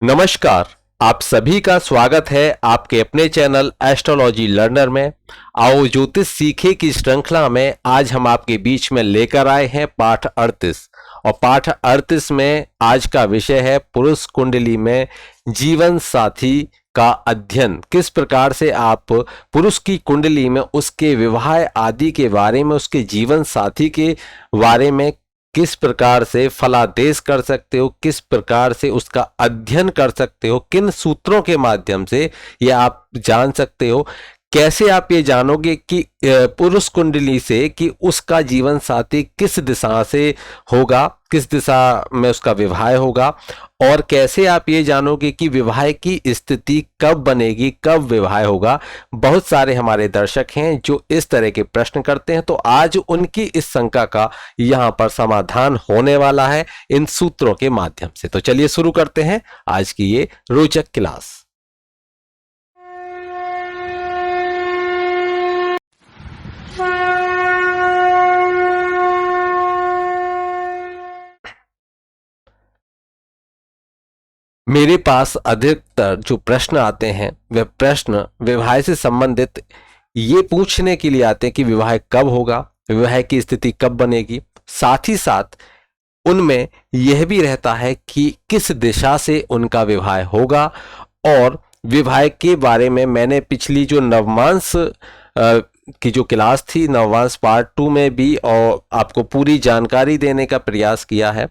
नमस्कार। आप सभी का स्वागत है आपके अपने चैनल एस्ट्रोलॉजी लर्नर में। आओ ज्योतिष सीखे की श्रृंखला में आज हम आपके बीच में लेकर आए हैं पाठ 38 और पाठ 38 में आज का विषय है पुरुष कुंडली में जीवन साथी का अध्ययन। किस प्रकार से आप पुरुष की कुंडली में उसके विवाह आदि के बारे में, उसके जीवन साथी के बारे में किस प्रकार से फलादेश कर सकते हो, किस प्रकार से उसका अध्ययन कर सकते हो, किन सूत्रों के माध्यम से ये आप जान सकते हो। कैसे आप ये जानोगे कि पुरुष कुंडली से कि उसका जीवन साथी किस दिशा से होगा, किस दिशा में उसका विवाह होगा, और कैसे आप ये जानोगे कि विवाह की स्थिति कब बनेगी, कब विवाह होगा। बहुत सारे हमारे दर्शक हैं जो इस तरह के प्रश्न करते हैं, तो आज उनकी इस शंका का यहाँ पर समाधान होने वाला है इन सूत्रों के माध्यम से। तो चलिए शुरू करते हैं आज की ये रोचक क्लास। मेरे पास अधिकतर जो प्रश्न आते हैं वह प्रश्न विवाह से संबंधित ये पूछने के लिए आते हैं कि विवाह कब होगा, विवाह की स्थिति कब बनेगी। साथ ही साथ उनमें यह भी रहता है कि किस दिशा से उनका विवाह होगा। और विवाह के बारे में मैंने पिछली जो नवमांश की जो क्लास थी, नवमांश पार्ट 2 में भी और आपको पूरी जानकारी देने का प्रयास किया है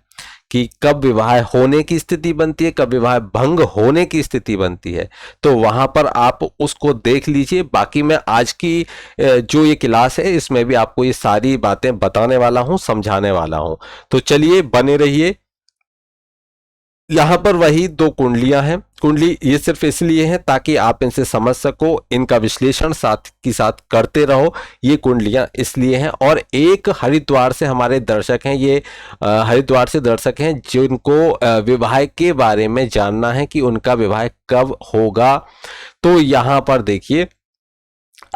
कि कब विवाह होने की स्थिति बनती है, कब विवाह भंग होने की स्थिति बनती है। तो वहां पर आप उसको देख लीजिए। बाकी मैं आज की जो ये क्लास है इसमें भी आपको ये सारी बातें बताने वाला हूं, समझाने वाला हूं। तो चलिए बने रहिए। यहाँ पर वही दो कुंडलियां हैं। कुंडली ये सिर्फ इसलिए है ताकि आप इनसे समझ सको, इनका विश्लेषण साथ की साथ करते रहो। ये कुंडलियां इसलिए हैं। और एक हरिद्वार से हमारे दर्शक हैं, ये हरिद्वार से दर्शक हैं जिनको विवाह के बारे में जानना है कि उनका विवाह कब होगा। तो यहाँ पर देखिए,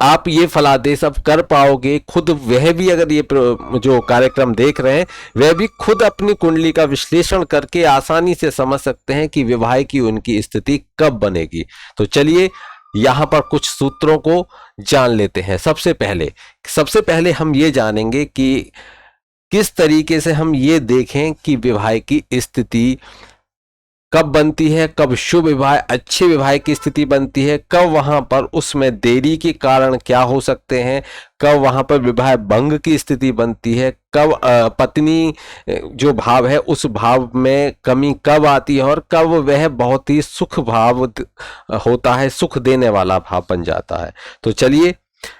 आप ये फलादेश अब कर पाओगे खुद। वह भी अगर ये जो कार्यक्रम देख रहे हैं वह भी खुद अपनी कुंडली का विश्लेषण करके आसानी से समझ सकते हैं कि विवाह की उनकी स्थिति कब बनेगी। तो चलिए यहां पर कुछ सूत्रों को जान लेते हैं। सबसे पहले हम ये जानेंगे कि किस तरीके से हम ये देखें कि विवाह की स्थिति कब बनती है, कब शुभ विवाह, अच्छे विवाह की स्थिति बनती है, कब वहां पर उसमें देरी के कारण क्या हो सकते हैं, कब वहां पर विवाह भंग की स्थिति बनती है, कब पत्नी जो भाव है उस भाव में कमी कब आती है, और कब वह बहुत ही सुख भाव होता है, सुख देने वाला भाव बन जाता है। तो चलिए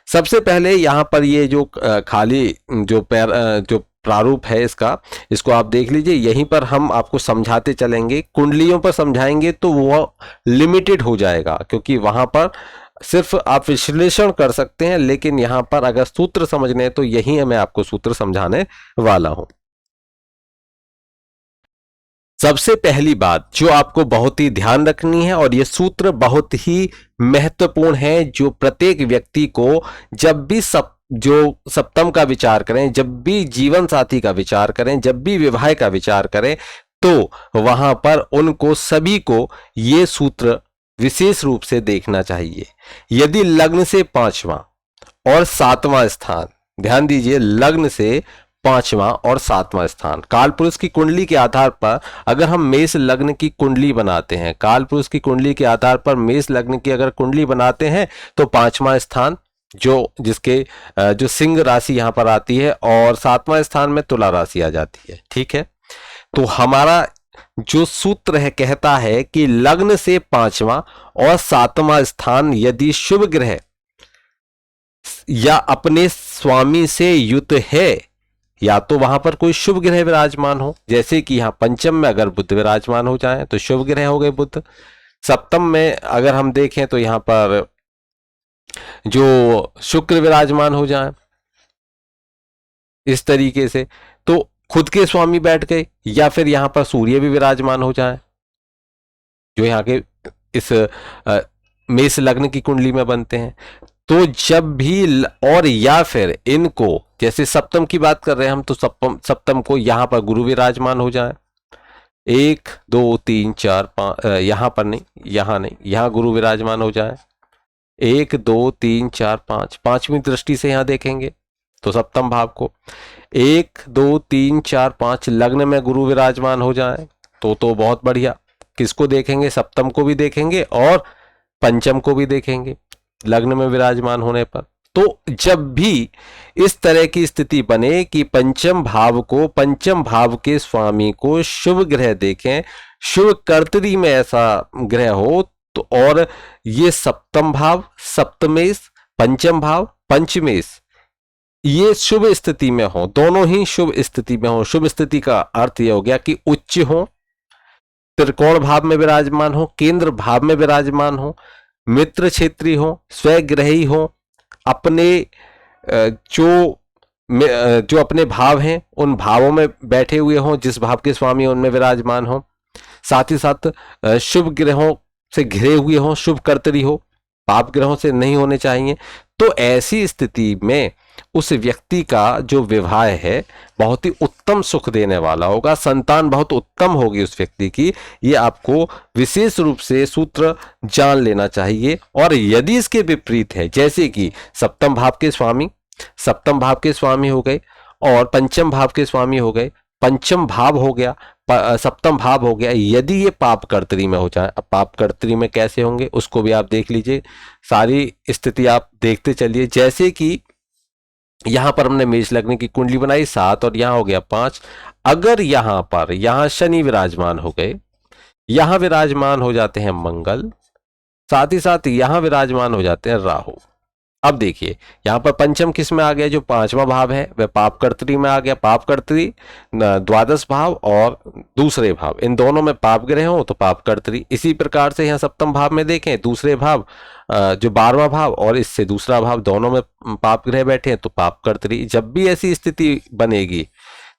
सबसे पहले यहाँ पर ये जो खाली जो प्रारूप है इसको आप देख लीजिए। यहीं पर हम आपको समझाते चलेंगे। कुंडलियों पर समझाएंगे तो वो लिमिटेड हो जाएगा, क्योंकि वहां पर सिर्फ आप विश्लेषण कर सकते हैं, लेकिन यहां पर अगर सूत्र समझने हैं तो यही मैं आपको सूत्र समझाने वाला हूं। सबसे पहली बात जो आपको बहुत ही ध्यान रखनी है, और यह सूत्र बहुत ही महत्वपूर्ण है, जो प्रत्येक व्यक्ति को जब भी जो सप्तम का विचार करें, जब भी जीवन साथी का विचार करें, जब भी विवाह का विचार करें, तो वहां पर उनको सभी को ये सूत्र विशेष रूप से देखना चाहिए। यदि लग्न से 5वां और 7वां स्थान, ध्यान दीजिए, लग्न से 5वां और 7वां स्थान, काल पुरुष की कुंडली के आधार पर अगर हम मेष लग्न की कुंडली बनाते हैं, काल पुरुष की कुंडली के आधार पर मेष लग्न की अगर कुंडली बनाते हैं तो 5वां स्थान जो सिंह राशि यहां पर आती है, और 7वां स्थान में तुला राशि आ जाती है। ठीक है, तो हमारा जो सूत्र है कहता है कि लग्न से 5वां और 7वां स्थान यदि शुभ ग्रह या अपने स्वामी से युत है, या तो वहां पर कोई शुभ ग्रह विराजमान हो, जैसे कि यहां पंचम में अगर बुध विराजमान हो जाए तो शुभ ग्रह हो गए बुध। सप्तम में अगर हम देखें तो यहां पर जो शुक्र विराजमान हो जाए इस तरीके से, तो खुद के स्वामी बैठ गए, या फिर यहां पर सूर्य भी विराजमान हो जाए जो यहाँ के इस मेष लग्न की कुंडली में बनते हैं। तो जब भी और या फिर इनको, जैसे सप्तम की बात कर रहे हैं हम, तो सप्तम को यहां पर गुरु विराजमान हो जाए, 1 2 3 4 5, यहाँ पर नहीं, यहाँ नहीं, यहाँ गुरु विराजमान हो जाए। 1 2 3 4 5, पांचवी दृष्टि से यहाँ देखेंगे तो सप्तम भाव को। 1 2 3 4 5 लग्न में गुरु विराजमान हो जाए तो बहुत बढ़िया। किसको देखेंगे? सप्तम को भी देखेंगे और पंचम को भी देखेंगे लग्न में विराजमान होने पर। तो जब भी इस तरह की स्थिति बने कि पंचम भाव को, पंचम भाव के स्वामी को शुभ ग्रह देखें, शुभ कर्तरी में ऐसा ग्रह हो, तो और ये सप्तम भाव, सप्तमेश, पंचम भाव, पंचमेश, ये शुभ स्थिति में हो, दोनों ही शुभ स्थिति में हो। शुभ स्थिति का अर्थ यह हो गया कि उच्च हो, त्रिकोण भाव में विराजमान हो, केंद्र भाव में विराजमान हो, मित्र क्षेत्री हो, स्वग्रही हो, अपने जो अपने भाव हैं उन भावों में बैठे हुए हों, जिस भाव के स्वामी उनमें विराजमान हो, साथ ही साथ शुभ ग्रहों से घिरे हुए हों, शुभ कर्तरी हो, पाप ग्रहों से नहीं होने चाहिए। तो ऐसी स्थिति में उस व्यक्ति का जो विवाह है बहुत ही उत्तम सुख देने वाला होगा, संतान बहुत उत्तम होगी उस व्यक्ति की। ये आपको विशेष रूप से सूत्र जान लेना चाहिए। और यदि इसके विपरीत है, जैसे कि सप्तम भाव के स्वामी हो गए और पंचम भाव के स्वामी हो गए, पंचम भाव हो गया, सप्तम भाव हो गया, यदि ये पाप कर्तरी में हो जाए, अब पाप कर्तरी में कैसे होंगे उसको भी आप देख लीजिए, सारी स्थिति आप देखते चलिए। जैसे कि यहां पर हमने मेष लग्न की कुंडली बनाई 7 और यहां हो गया 5। अगर यहां शनि विराजमान हो गए, यहां विराजमान हो जाते हैं मंगल, साथ ही साथ यहां विराजमान हो जाते हैं राहु। अब देखिए यहां पर पंचम किस में आ गया? जो पांचवा भाव है वह पाप कर्तरी में आ गया। पाप कर्तरी द्वादश भाव और दूसरे भाव, इन दोनों में पाप ग्रह हो तो पाप कर्तरी। इसी प्रकार से यहाँ सप्तम भाव में देखें, दूसरे भाव जो 12वां भाव और इससे दूसरा भाव, दोनों में पाप ग्रह बैठे हैं तो पाप कर्तरी। जब भी ऐसी स्थिति बनेगी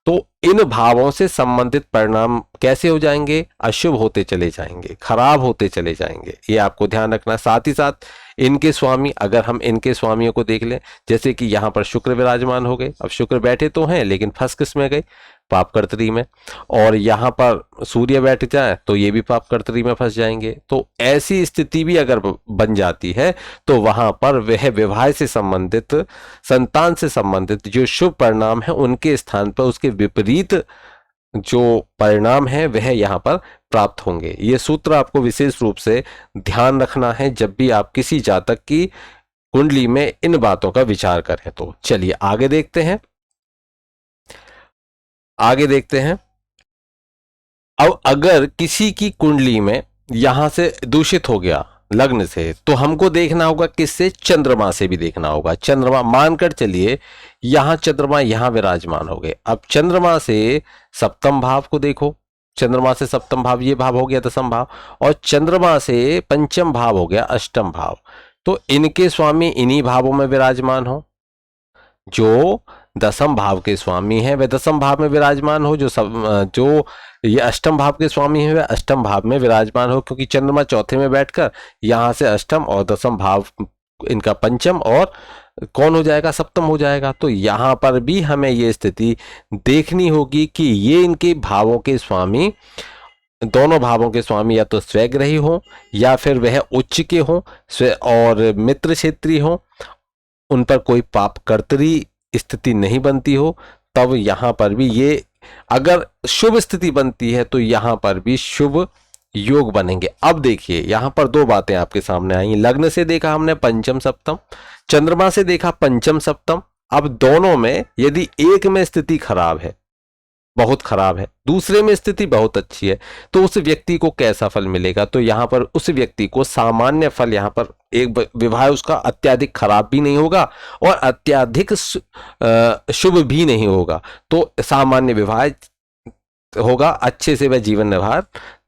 तो इन भावों से संबंधित परिणाम कैसे हो जाएंगे? अशुभ होते चले जाएंगे, खराब होते चले जाएंगे, ये आपको ध्यान रखना। साथ ही साथ इनके स्वामी, अगर हम इनके स्वामियों को देख लें, जैसे कि यहाँ पर शुक्र विराजमान हो गए, अब शुक्र बैठे तो हैं लेकिन फंस किस में गए? पाप कर्तरी में। और यहाँ पर सूर्य बैठ जाए तो ये भी पाप कर्तरी में फंस जाएंगे। तो ऐसी स्थिति भी अगर बन जाती है तो वहां पर वह विवाह से संबंधित, संतान से संबंधित जो शुभ परिणाम है उनके स्थान पर उसके विपरीत जो परिणाम है वह यहाँ पर प्राप्त होंगे। ये सूत्र आपको विशेष रूप से ध्यान रखना है जब भी आप किसी जातक की कुंडली में इन बातों का विचार करें। तो चलिए आगे देखते हैं। अब अगर किसी की कुंडली में यहां से दूषित हो गया लग्न से, तो हमको देखना होगा किससे? चंद्रमा से भी देखना होगा। चंद्रमा मानकर चलिए यहां चंद्रमा यहां विराजमान हो गए, अब चंद्रमा से सप्तम भाव को देखो, चंद्रमा से सप्तम भाव ये भाव हो गया दसम भाव, और चंद्रमा से पंचम भाव हो गया अष्टम भाव। तो इनके स्वामी इन्हीं भावों में विराजमान हो। जो दसम भाव के स्वामी हैं वे दसम भाव में विराजमान हो, जो ये अष्टम भाव के स्वामी हैं वे अष्टम भाव में विराजमान हो, क्योंकि चंद्रमा चौथे में बैठकर यहां से अष्टम और दसम भाव इनका पंचम और कौन हो जाएगा? सप्तम हो जाएगा। तो यहां पर भी हमें ये स्थिति देखनी होगी कि ये इनके भावों के स्वामी, दोनों भावों के स्वामी या तो स्वग्रही हो या फिर वह उच्च के हो और मित्र क्षेत्री हो, उन पर कोई पाप कर्तरी स्थिति नहीं बनती हो, तब यहां पर भी ये अगर शुभ स्थिति बनती है तो यहां पर भी शुभ योग बनेंगे। अब देखिए यहां पर दो बातें आपके सामने आई। लग्न से देखा हमने पंचम सप्तम, चंद्रमा से देखा पंचम सप्तम। अब दोनों में यदि एक में स्थिति खराब है, बहुत खराब है, दूसरे में स्थिति बहुत अच्छी है, तो उस व्यक्ति को कैसा फल मिलेगा? तो यहां पर उस व्यक्ति को सामान्य फल, यहां पर एक विवाह उसका अत्यधिक खराब भी नहीं होगा और अत्यधिक शुभ भी नहीं होगा, तो सामान्य विवाह होगा, अच्छे से वह जीवन निर्वाह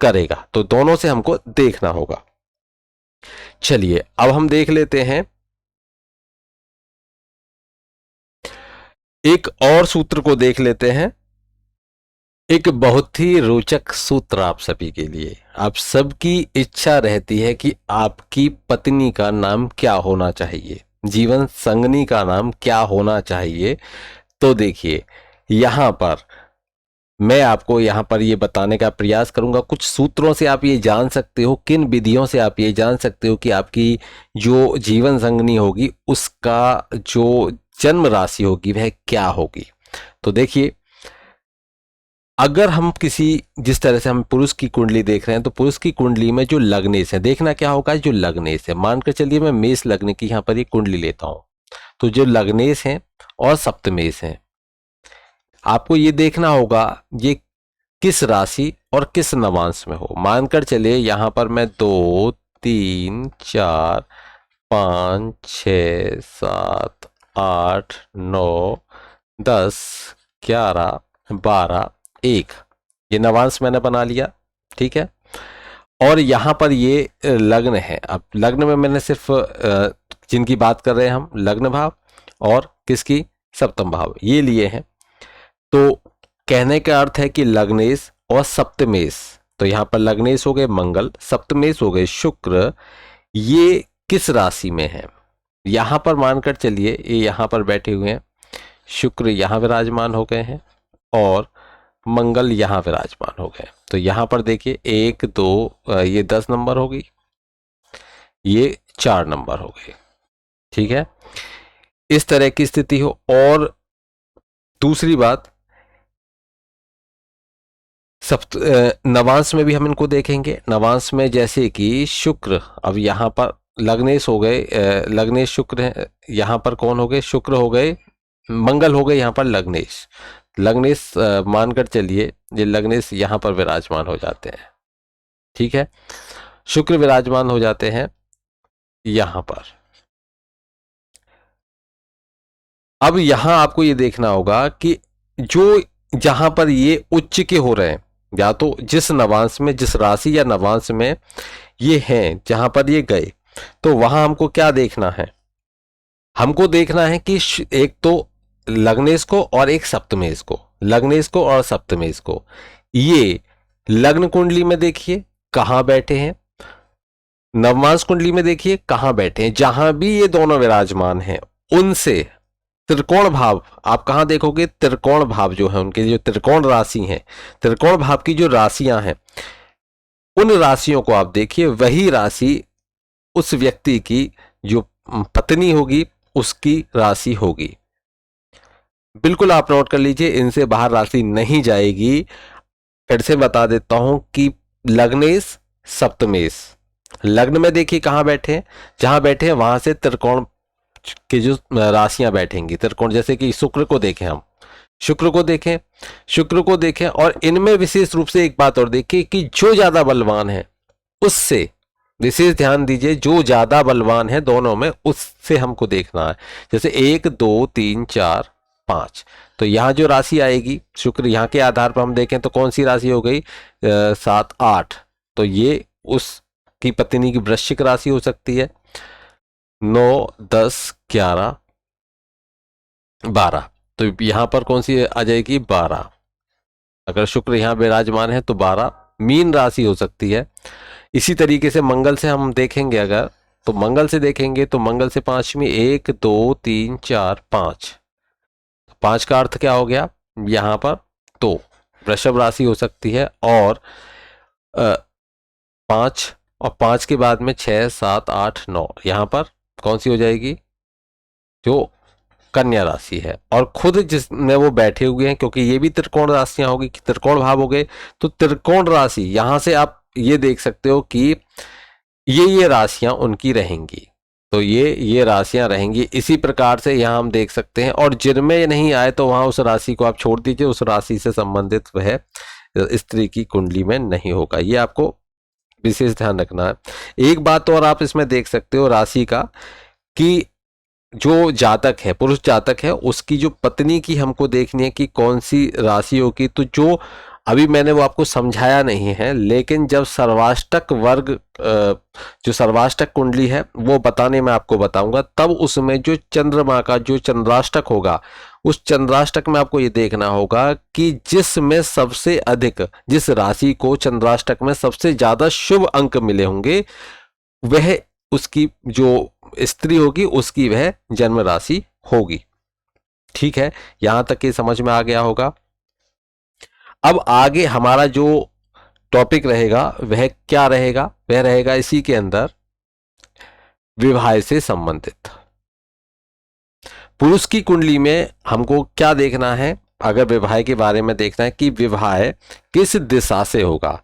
करेगा। तो दोनों से हमको देखना होगा। चलिए अब हम देख लेते हैं एक और सूत्र को देख लेते हैं। एक बहुत ही रोचक सूत्र आप सभी के लिए। आप सबकी इच्छा रहती है कि आपकी पत्नी का नाम क्या होना चाहिए, जीवन संगनी का नाम क्या होना चाहिए। तो देखिए यहां पर मैं आपको यहाँ पर ये बताने का प्रयास करूंगा। कुछ सूत्रों से आप ये जान सकते हो, किन विधियों से आप ये जान सकते हो कि आपकी जो जीवन संगनी होगी उसका जो जन्म राशि होगी वह क्या होगी। तो देखिए, अगर हम किसी, जिस तरह से हम पुरुष की कुंडली देख रहे हैं, तो पुरुष की कुंडली में जो लग्नेश है, देखना क्या होगा, जो लग्नेश है, मानकर चलिए मैं मेष लग्न की यहाँ पर ये कुंडली लेता हूं, तो जो लग्नेश है और सप्तमेश है, आपको ये देखना होगा ये किस राशि और किस नवांश में हो। मानकर चलिए यहां पर मैं 2 3 4 5 6 7 8 9 10 11 12 1, ये नवांश मैंने बना लिया, ठीक है। और यहां पर ये लग्न है। अब लग्न में मैंने सिर्फ जिनकी बात कर रहे हैं हम, लग्न भाव और किसकी, सप्तम भाव, ये लिए हैं। तो कहने का अर्थ है कि लग्नेश और सप्तमेश, तो यहां पर लग्नेश हो गए मंगल, सप्तमेश हो गए शुक्र, ये किस राशि में है। यहां पर मानकर चलिए ये यहां पर बैठे हुए हैं, शुक्र यहां विराजमान हो गए हैं और मंगल यहां विराजमान हो गए। तो यहां पर देखिए 1 2 ये 10 नंबर हो गई, ये 4 नंबर हो गए, ठीक है। इस तरह की स्थिति हो। और दूसरी बात, सप्त नवांश में भी हम इनको देखेंगे। नवांश में जैसे कि शुक्र, अब यहाँ पर लग्नेश हो गए, लग्नेश शुक्र है, यहाँ पर कौन हो गए, शुक्र हो गए, मंगल हो गए यहाँ पर लग्नेश। लग्नेश मानकर चलिए ये लग्नेश यहाँ पर विराजमान हो जाते हैं, ठीक है। शुक्र विराजमान हो जाते हैं यहाँ पर। अब यहाँ आपको ये देखना होगा कि जो जहां पर ये उच्च के हो रहे हैं, या तो जिस नवांश में, जिस राशि या नवांश में ये हैं, जहां पर ये गए, तो वहां हमको क्या देखना है, हमको देखना है कि एक तो लग्नेश को और एक सप्तमेश को, लग्नेश को और सप्तमेश को, ये लग्न कुंडली में देखिए कहां बैठे हैं, नवमांश कुंडली में देखिए कहां बैठे हैं, जहां भी ये दोनों विराजमान हैं उनसे त्रिकोण भाव आप कहां देखोगे, त्रिकोण भाव जो है उनके, जो त्रिकोण राशि हैं, त्रिकोण भाव की जो राशियां हैं, उन राशियों को आप देखिए। वही राशि उस व्यक्ति की जो पत्नी होगी उसकी राशि होगी। बिल्कुल आप नोट कर लीजिए, इनसे बाहर राशि नहीं जाएगी। फिर से बता देता हूं कि लग्नेश सप्तमेश, लग्न में देखिए कहां बैठे हैं, जहां बैठे हैं वहां से त्रिकोण की जो राशियां बैठेंगी, त्रिकोण, जैसे कि शुक्र को देखें हम, शुक्र को देखें, शुक्र को देखें, और इनमें विशेष रूप से एक बात और देखिए कि जो ज्यादा बलवान है उससे विशेष ध्यान दीजिए, जो ज्यादा बलवान है दोनों में उससे हमको देखना है। जैसे 1 2 3 4 5, तो यहां जो राशि आएगी शुक्र, यहां के आधार पर हम देखें तो कौन सी राशि हो गई, 7 8, तो ये उसकी पत्नी की वृश्चिक राशि हो सकती है। 9 10 11 12, तो यहां पर कौन सी आ जाएगी, 12। अगर शुक्र यहां विराजमान है तो 12 मीन राशि हो सकती है। इसी तरीके से मंगल से हम देखेंगे, अगर तो मंगल से देखेंगे तो मंगल से पांचवी, 1 2 3 4 5, 5 का अर्थ क्या हो गया यहां पर, तो वृषभ राशि हो सकती है। और 5, और 5 के बाद में 6 7 8 9, यहां पर कौन सी हो जाएगी, जो कन्या राशि है। और खुद जिसमें वो बैठे हुए हैं, क्योंकि ये भी त्रिकोण राशियां होगी, त्रिकोण भाव हो गए, तो त्रिकोण राशि यहां से आप ये देख सकते हो कि ये राशियां उनकी रहेंगी, तो ये राशियां रहेंगी। इसी प्रकार से यहां हम देख सकते हैं, और जिनमें नहीं आए तो वहां उस राशि को आप छोड़ दीजिए, उस राशि से संबंधित वह स्त्री की कुंडली में नहीं होगा। ये आपको विशेष ध्यान रखना है। एक बात और आप इसमें देख सकते हो राशि का, कि जो जातक है, पुरुष जातक है, उसकी जो पत्नी की हमको देखनी है कि कौन सी राशियों की, तो जो अभी मैंने वो आपको समझाया नहीं है, लेकिन जब सर्वाष्टक वर्ग, जो सर्वाष्टक कुंडली है वो बताने में आपको बताऊंगा, तब उसमें जो चंद्रमा का जो चंद्राष्टक होगा, उस चंद्राष्टक में आपको ये देखना होगा कि जिसमें सबसे अधिक, जिस राशि को चंद्राष्टक में सबसे ज्यादा शुभ अंक मिले होंगे, वह उसकी जो स्त्री होगी उसकी वह जन्म राशि होगी। ठीक है, यहां तक ये समझ में आ गया होगा। अब आगे हमारा जो टॉपिक रहेगा वह क्या रहेगा, वह रहेगा इसी के अंदर विवाह से संबंधित। पुरुष की कुंडली में हमको क्या देखना है, अगर विवाह के बारे में देखना है कि विवाह किस दिशा से होगा,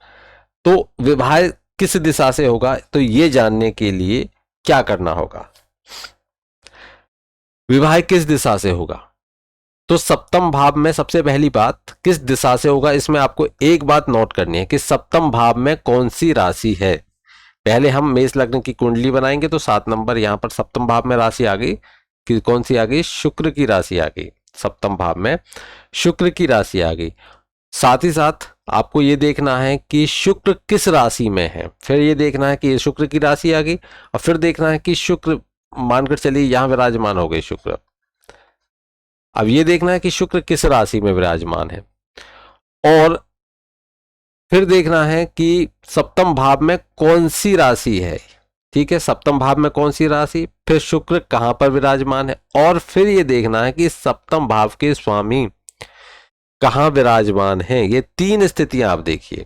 तो विवाह किस दिशा से होगा, तो ये जानने के लिए क्या करना होगा, विवाह किस दिशा से होगा। तो सप्तम भाव में सबसे पहली बात किस दिशा से होगा, इसमें आपको एक बात नोट करनी है कि सप्तम भाव में कौन सी राशि है। पहले हम मेष लग्न की कुंडली बनाएंगे तो 7 नंबर यहां पर सप्तम भाव में राशि आ गई कि कौन सी आ गई, शुक्र की राशि आ गई। सप्तम भाव में शुक्र की राशि आ गई। साथ ही साथ आपको ये देखना है कि शुक्र किस राशि में है, फिर ये देखना है कि ये शुक्र की राशि आ गई, और फिर देखना है कि शुक्र मानकर चलिए यहां विराजमान हो गए शुक्र। अब ये देखना है कि शुक्र किस राशि में विराजमान है, और फिर देखना है कि सप्तम भाव में कौन सी राशि है। ठीक है, सप्तम भाव में कौन सी राशि, फिर शुक्र कहां पर विराजमान है, और फिर ये देखना है कि सप्तम भाव के स्वामी कहां विराजमान हैं। ये 3 स्थितियां आप देखिए।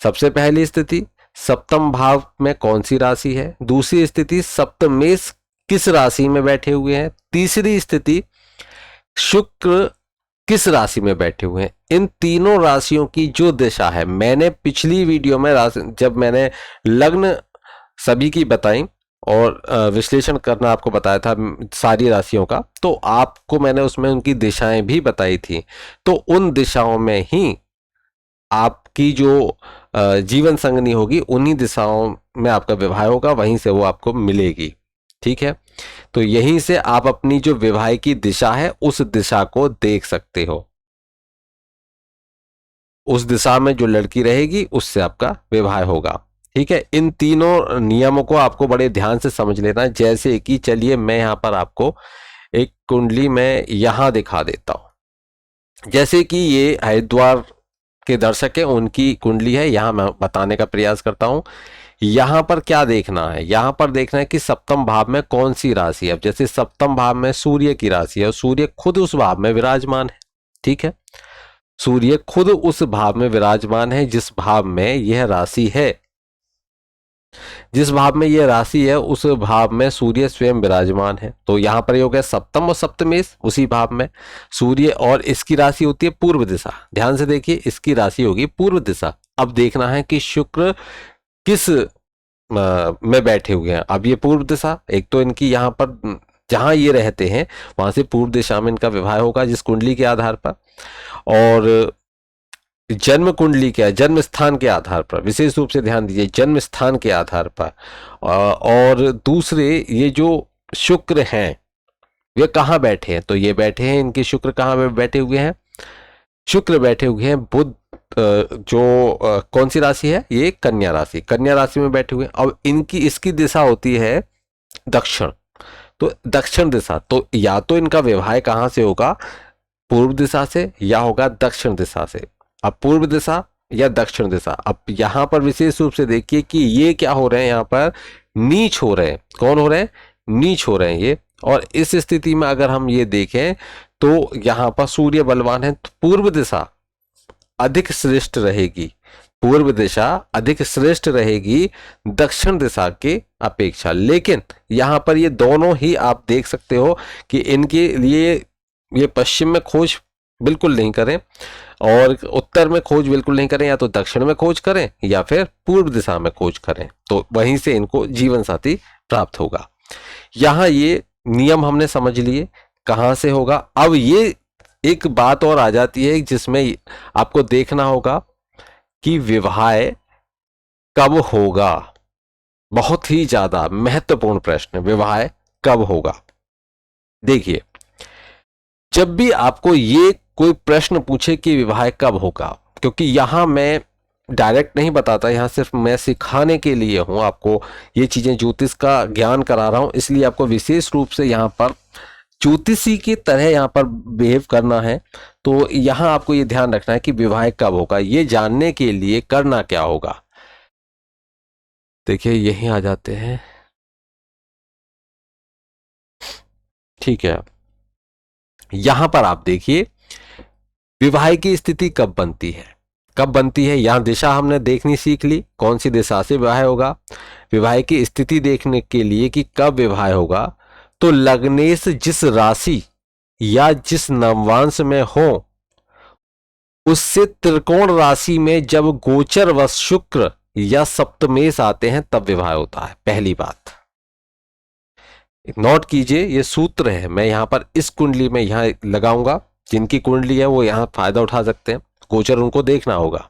सबसे पहली स्थिति सप्तम भाव में कौन सी राशि है, दूसरी स्थिति सप्तमेश किस राशि में बैठे हुए हैं, तीसरी स्थिति शुक्र किस राशि में बैठे हुए हैं। इन तीनों राशियों की जो दिशा है, मैंने पिछली वीडियो में जब मैंने लग्न सभी की बताई और विश्लेषण करना आपको बताया था सारी राशियों का, तो आपको मैंने उसमें उनकी दिशाएं भी बताई थी। तो उन दिशाओं में ही आपकी जो जीवन संगनी होगी, उन्हीं दिशाओं में आपका विवाह होगा, वहीं से वो आपको मिलेगी। ठीक है, तो यहीं से आप अपनी जो विवाह की दिशा है उस दिशा को देख सकते हो। उस दिशा में जो लड़की रहेगी उससे आपका विवाह होगा। ठीक है, इन तीनों नियमों को आपको बड़े ध्यान से समझ लेना है। जैसे कि चलिए मैं यहां पर आपको एक कुंडली में यहां दिखा देता हूं। जैसे कि ये हरिद्वार के दर्शक है, उनकी कुंडली है, यहां मैं बताने का प्रयास करता हूं। यहां पर क्या देखना है, यहां पर देखना है कि सप्तम भाव में कौन सी राशि है। अब जैसे सप्तम भाव में सूर्य की राशि है और सूर्य खुद उस भाव में विराजमान है। ठीक है, सूर्य खुद उस भाव में विराजमान है जिस भाव में यह राशि है। जिस भाव में यह राशि है उस भाव में सूर्य स्वयं विराजमान है। तो यहां पर ये हो गया सप्तम और सप्तमेश उसी भाव में सूर्य, और इसकी राशि होती है पूर्व दिशा। ध्यान से देखिए, इसकी राशि होगी पूर्व दिशा। अब देखना है कि शुक्र किस में बैठे हुए हैं। अब ये पूर्व दिशा, एक तो इनकी यहाँ पर जहां ये रहते हैं वहां से पूर्व दिशा में इनका विवाह होगा जिस कुंडली के आधार पर, और जन्म कुंडली क्या है, जन्म स्थान के आधार पर विशेष रूप से ध्यान दीजिए, जन्म स्थान के आधार पर। और दूसरे ये जो शुक्र हैं वे कहाँ बैठे हैं, तो ये बैठे हैं, इनके शुक्र कहाँ बैठे हुए हैं, शुक्र बैठे हुए हैं बुध जो कौन सी राशि है, ये कन्या राशि, कन्या राशि में बैठे हुए हैं। अब इनकी इसकी दिशा होती है दक्षिण, तो दक्षिण दिशा, तो या तो इनका विवाह कहां से होगा, पूर्व दिशा से या होगा दक्षिण दिशा से। अब पूर्व दिशा या दक्षिण दिशा, अब यहां पर विशेष रूप से देखिए कि ये क्या हो रहे हैं, यहां पर नीच हो रहे हैं। कौन हो रहे हैं, नीच हो रहे हैं ये। और इस स्थिति में अगर हम ये देखें तो यहां पर सूर्य बलवान है, तो पूर्व दिशा अधिक श्रेष्ठ रहेगी, पूर्व दिशा अधिक श्रेष्ठ रहेगी दक्षिण दिशा के अपेक्षा। लेकिन यहां पर ये दोनों ही आप देख सकते हो कि इनके लिए ये पश्चिम में खोज बिल्कुल नहीं करें और उत्तर में खोज बिल्कुल नहीं करें, या तो दक्षिण में खोज करें या फिर पूर्व दिशा में खोज करें, तो वहीं से इनको जीवन साथी प्राप्त होगा। यहां ये नियम हमने समझ लिए कहां से होगा। अब ये एक बात और आ जाती है जिसमें आपको देखना होगा कि विवाह कब होगा। बहुत ही ज्यादा महत्वपूर्ण प्रश्न, विवाह कब होगा। देखिए, जब भी आपको ये कोई प्रश्न पूछे कि विवाह कब होगा, क्योंकि यहां मैं डायरेक्ट नहीं बताता, यहां सिर्फ मैं सिखाने के लिए हूं, आपको ये चीजें ज्योतिष का ज्ञान करा रहा हूं, इसलिए आपको विशेष रूप से यहां पर ज्योतिषी की तरह यहां पर बिहेव करना है। तो यहां आपको ये ध्यान रखना है कि विवाह कब होगा, ये जानने के लिए करना क्या होगा। देखिए यहीं आ जाते हैं। ठीक है, यहां पर आप देखिए विवाह की स्थिति कब बनती है। कब बनती है, यहाँ दिशा हमने देखनी सीख ली, कौन सी दिशा से विवाह होगा। विवाह की स्थिति देखने के लिए कि कब विवाह होगा, तो लग्नेश जिस राशि या जिस नवांश में हो उससे त्रिकोण राशि में जब गोचर व शुक्र या सप्तमेश आते हैं तब विवाह होता है। पहली बात नोट कीजिए, ये सूत्र है, मैं यहां पर इस कुंडली में यहां लगाऊंगा, जिनकी कुंडली है वो यहां फायदा उठा सकते हैं। गोचर उनको देखना होगा।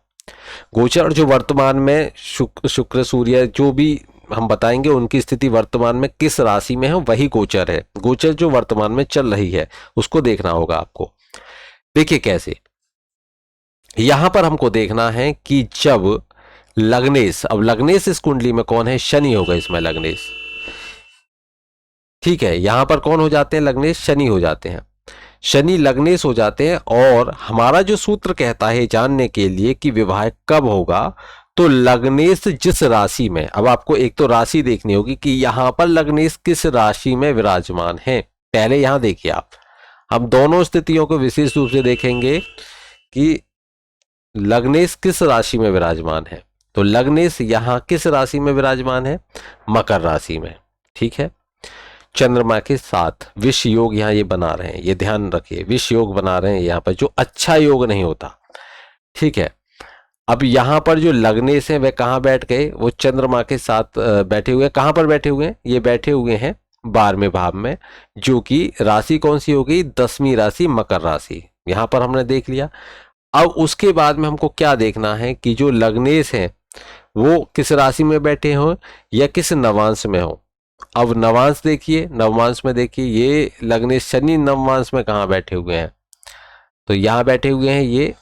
गोचर जो वर्तमान में शुक्र सूर्य जो भी हम बताएंगे उनकी स्थिति वर्तमान में किस राशि में है वही गोचर है। गोचर जो वर्तमान में चल रही है उसको देखना होगा आपको। देखिए कैसे, यहां पर हमको देखना है कि जब लग्नेश, अब लग्नेश इस कुंडली में कौन है, शनि होगा इसमें लग्नेश, ठीक है। यहां पर कौन हो जाते हैं, लग्नेश शनि हो जाते हैं, शनि लग्नेश हो जाते हैं। और हमारा जो सूत्र कहता है जानने के लिए कि विवाह कब होगा, तो लग्नेश जिस राशि में, अब आपको एक तो राशि देखनी होगी कि यहां पर लग्नेश किस राशि में विराजमान है। पहले यहां देखिए आप, हम दोनों स्थितियों को विशेष रूप से देखेंगे कि लग्नेश किस राशि में विराजमान है। तो लग्नेश यहां किस राशि में विराजमान है, मकर राशि में, ठीक है। चंद्रमा के साथ विष योग यहां ये बना रहे हैं, ये ध्यान रखिए, विष योग बना रहे हैं यहां पर, जो अच्छा योग नहीं होता, ठीक है। अब यहां पर जो लग्नेश है वह कहां बैठ गए, वो चंद्रमा के साथ बैठे हुए, कहां पर बैठे हुए हैं, ये बैठे हुए हैं 12वें भाव में, जो कि राशि कौन सी होगी, 10वीं राशि मकर राशि, यहां पर हमने देख लिया। अब उसके बाद में हमको क्या देखना है कि जो लग्नेश है वो किस राशि में बैठे हो या किस नवांश में हो। अब नवांश देखिए, नवमांश में देखिए, ये लग्नेश शनि नवमांश में कहाँ बैठे हुए हैं, तो यहाँ बैठे हुए हैं, ये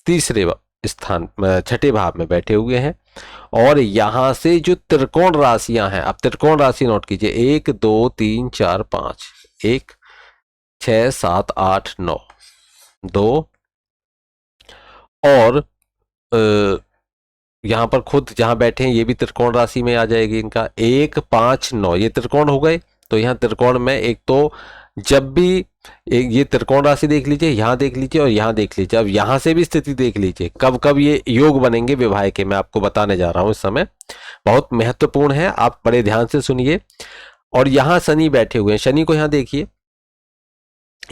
तीसरे स्थान, छठे भाव में बैठे हुए हैं। और यहां से जो त्रिकोण राशियां हैं, अब त्रिकोण राशि नोट कीजिए, 1 2 3 4 5, 1 6 7 8 9, 2 और यहां पर खुद जहां बैठे हैं ये भी त्रिकोण राशि में आ जाएगी इनका, 1 5 9, ये त्रिकोण हो गए। तो यहाँ त्रिकोण में एक तो जब भी एक ये त्रिकोण राशि देख लीजिए, यहाँ देख लीजिए और यहाँ देख लीजिए। अब यहाँ से भी स्थिति देख लीजिए कब कब ये योग बनेंगे विवाह के, मैं आपको बताने जा रहा हूं इस समय, बहुत महत्वपूर्ण है, आप बड़े ध्यान से सुनिए। और यहाँ शनि बैठे हुए हैं, शनि को यहाँ देखिए,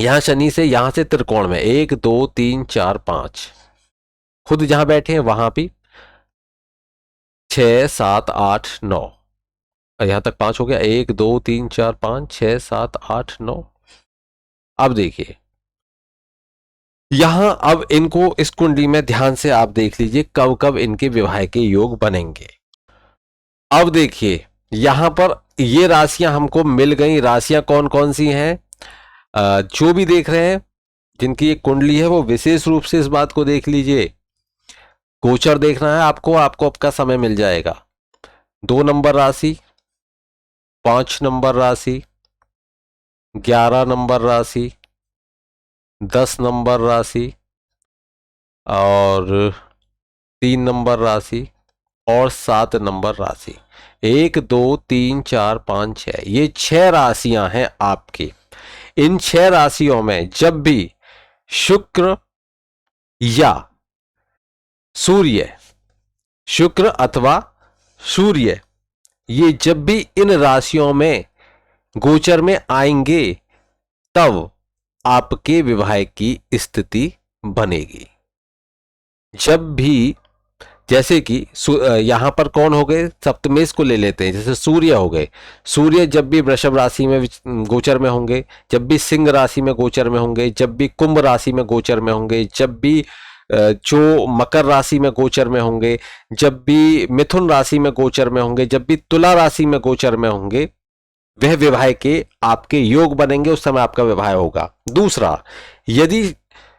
यहाँ शनि से यहाँ से त्रिकोण में 1 2 3 4 5, खुद जहां बैठे हैं वहां भी 6 7 8 9, यहां तक 5 हो गया, 1 2 3 4 5 6 7 8 9। अब देखिए यहां, अब इनको इस कुंडली में ध्यान से आप देख लीजिए कब कब इनके विवाह के योग बनेंगे। अब देखिए यहां पर ये राशियां हमको मिल गई, राशियां कौन कौन सी हैं, जो भी देख रहे हैं जिनकी एक कुंडली है वो विशेष रूप से इस बात को देख लीजिए। गोचर देखना है आपको, आपको आपका समय मिल जाएगा। 2 नंबर राशि, 5 नंबर राशि, 11 नंबर राशि, 10 नंबर राशि और 3 नंबर राशि और 7 नंबर राशि। 1 2 3 4 5 6, ये 6 राशियां हैं आपकी। इन 6 राशियों में जब भी शुक्र या सूर्य, शुक्र अथवा सूर्य, ये जब भी इन राशियों में गोचर में आएंगे तब आपके विवाह की स्थिति बनेगी। जब भी, जैसे कि यहां पर कौन हो गए, सप्तमेश को ले लेते हैं, जैसे सूर्य हो गए, सूर्य जब भी वृषभ राशि में गोचर में होंगे, जब भी सिंह राशि में गोचर में होंगे, जब भी कुंभ राशि में गोचर में होंगे, जब भी जो मकर राशि में गोचर में होंगे, जब भी मिथुन राशि में गोचर में होंगे, जब भी तुला राशि में गोचर में होंगे, वह विवाह के आपके योग बनेंगे, उस समय आपका विवाह होगा। दूसरा, यदि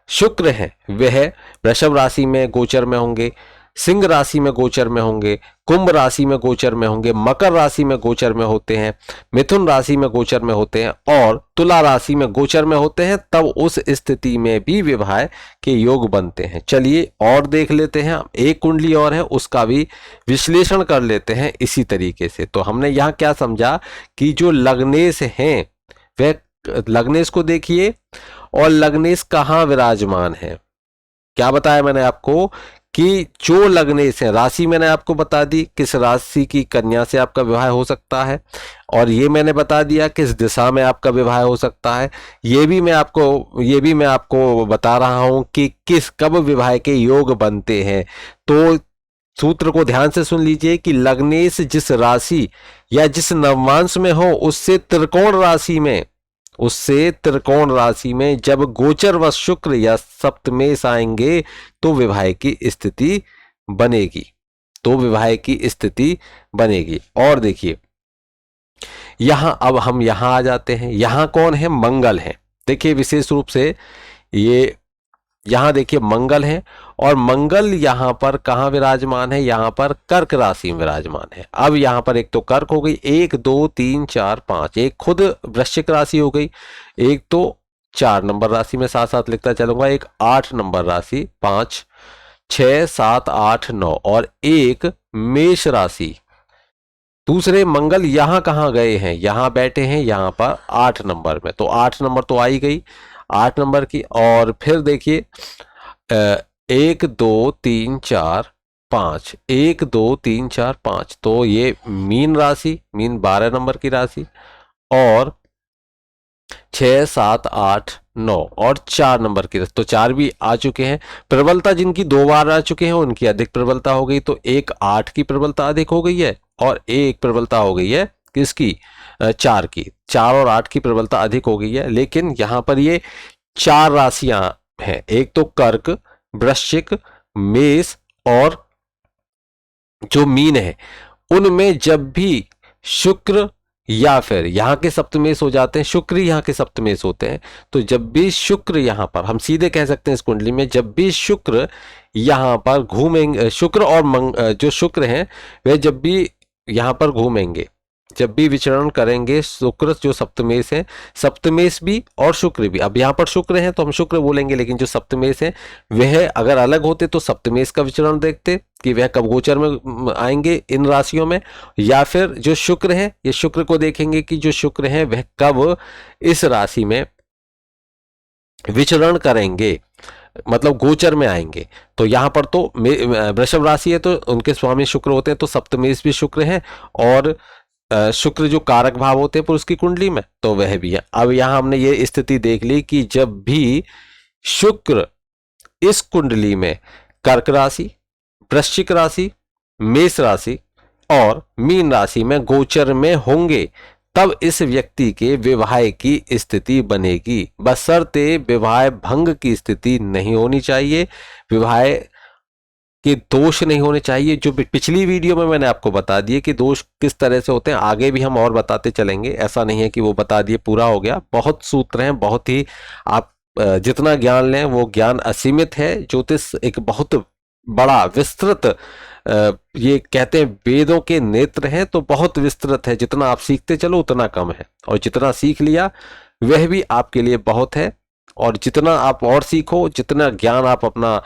शुक्र है वह वृषभ राशि में गोचर में होंगे, सिंह राशि में गोचर में होंगे, कुंभ राशि में गोचर में होंगे, मकर राशि में गोचर में होते हैं, मिथुन राशि में गोचर में होते हैं और तुला राशि में गोचर में होते हैं, तब उस स्थिति में भी विवाह के योग बनते हैं। चलिए और देख लेते हैं, एक कुंडली और है उसका भी विश्लेषण कर लेते हैं इसी तरीके से। तो हमने यहाँ क्या समझा कि जो लग्नेश हैं वह, लग्नेश को देखिए और लग्नेश कहाँ विराजमान है। क्या बताया मैंने आपको कि जो लग्ने से राशि मैंने आपको बता दी किस राशि की कन्या से आपका विवाह हो सकता है, और ये मैंने बता दिया किस दिशा में आपका विवाह हो सकता है। ये भी मैं आपको बता रहा हूं कि किस कब विवाह के योग बनते हैं। तो सूत्र को ध्यान से सुन लीजिए कि लग्नेश जिस राशि या जिस नवमांश में हो उससे त्रिकोण राशि में जब गोचर व शुक्र या सप्तमेश आएंगे तो विवाह की स्थिति बनेगी। और देखिए अब हम यहां आ जाते हैं। यहां कौन है? मंगल है। देखिए विशेष रूप से ये यहां देखिए मंगल है, और मंगल यहां पर कहां विराजमान है? यहां पर कर्क राशि में विराजमान है। अब यहां पर एक तो कर्क हो गई, 1 2 3 4 5, एक खुद वृश्चिक राशि हो गई, एक तो 4 नंबर राशि में साथ साथ लिखता चलूंगा, एक 8 नंबर राशि, 5 6 7 8 9, और एक मेष राशि। दूसरे मंगल यहां कहां गए हैं? यहां बैठे हैं यहां पर 8 नंबर में, तो 8 नंबर तो आई गई 8 नंबर की। और फिर देखिए 1 2 3 4 5, 1 2 3 4 5, तो ये मीन राशि, मीन 12 नंबर की राशि, और 6 7 8 9 और 4 नंबर की, तो 4 भी आ चुके हैं। प्रबलता जिनकी 2 बार आ चुके हैं उनकी अधिक प्रबलता हो गई, तो एक 8 की प्रबलता अधिक हो गई है और एक प्रबलता हो गई है किसकी? 4 की। 4 और 8 की प्रबलता अधिक हो गई है। लेकिन यहां पर ये 4 राशियां हैं, एक तो कर्क, वृश्चिक, मेष और जो मीन है, उनमें जब भी शुक्र या फिर यहां के सप्तमेश हो जाते हैं, शुक्र यहां के सप्तमेश होते हैं, तो जब भी शुक्र यहां पर, हम सीधे कह सकते हैं इस कुंडली में, जब भी शुक्र यहां पर घूमेंगे, शुक्र और जो शुक्र हैं वे जब भी यहां पर घूमेंगे, जब भी विचरण करेंगे, शुक्र जो सप्तमेश है, सप्तमेश भी और शुक्र भी, अब यहाँ पर शुक्र है तो हम शुक्र बोलेंगे, लेकिन जो सप्तमेश है वह अगर अलग होते तो सप्तमेश का विचरण देखते कि वह कब गोचर में आएंगे इन राशियों में, या फिर जो शुक्र है, ये शुक्र को देखेंगे कि जो शुक्र है वह कब इस राशि में विचरण करेंगे, मतलब गोचर में आएंगे। तो यहां पर तो वृषभ राशि है तो उनके स्वामी शुक्र होते हैं, तो सप्तमेश भी शुक्र है, और शुक्र जो कारक भाव होते हैं पुरुष की कुंडली में, तो वह भी है। अब यहां हमने ये स्थिति देख ली कि जब भी शुक्र इस कुंडली में कर्क राशि, वृश्चिक राशि, मेष राशि और मीन राशि में गोचर में होंगे, तब इस व्यक्ति के विवाह की स्थिति बनेगी, बशर्ते विवाह भंग की स्थिति नहीं होनी चाहिए, विवाह कि दोष नहीं होने चाहिए। जो पिछली वीडियो में मैंने आपको बता दिए कि दोष किस तरह से होते हैं, आगे भी हम और बताते चलेंगे, ऐसा नहीं है कि वो बता दिए पूरा हो गया। बहुत सूत्र हैं, बहुत ही आप जितना ज्ञान लें वो ज्ञान असीमित है। ज्योतिष एक बहुत बड़ा विस्तृत, ये कहते हैं वेदों के नेत्र हैं, तो बहुत विस्तृत है, जितना आप सीखते चलो उतना कम है, और जितना सीख लिया वह भी आपके लिए बहुत है, और जितना आप और सीखो, जितना ज्ञान आप अपना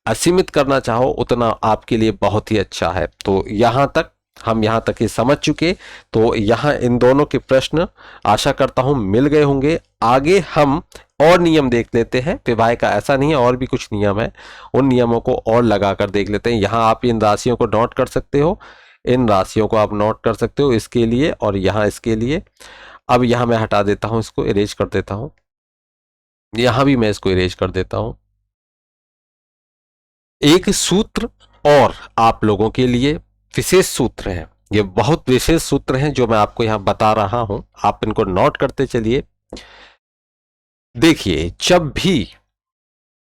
असीमित करना चाहो उतना आपके लिए बहुत ही अच्छा है। तो हम यहाँ तक ही समझ चुके, तो यहाँ इन दोनों के प्रश्न आशा करता हूं मिल गए होंगे। आगे हम और नियम देख लेते हैं, विवाह का ऐसा नहीं है, और भी कुछ नियम है, उन नियमों को और लगाकर देख लेते हैं। यहाँ आप इन राशियों को नोट कर सकते हो, इन राशियों को आप नोट कर सकते हो इसके लिए और यहाँ इसके लिए। अब यहाँ मैं हटा देता हूं, इसको इरेज कर देता हूं, यहाँ भी मैं इसको इरेज कर देता हूं। एक सूत्र और आप लोगों के लिए विशेष सूत्र है, ये बहुत विशेष सूत्र हैं जो मैं आपको यहां बता रहा हूं, आप इनको नोट करते चलिए। देखिए जब भी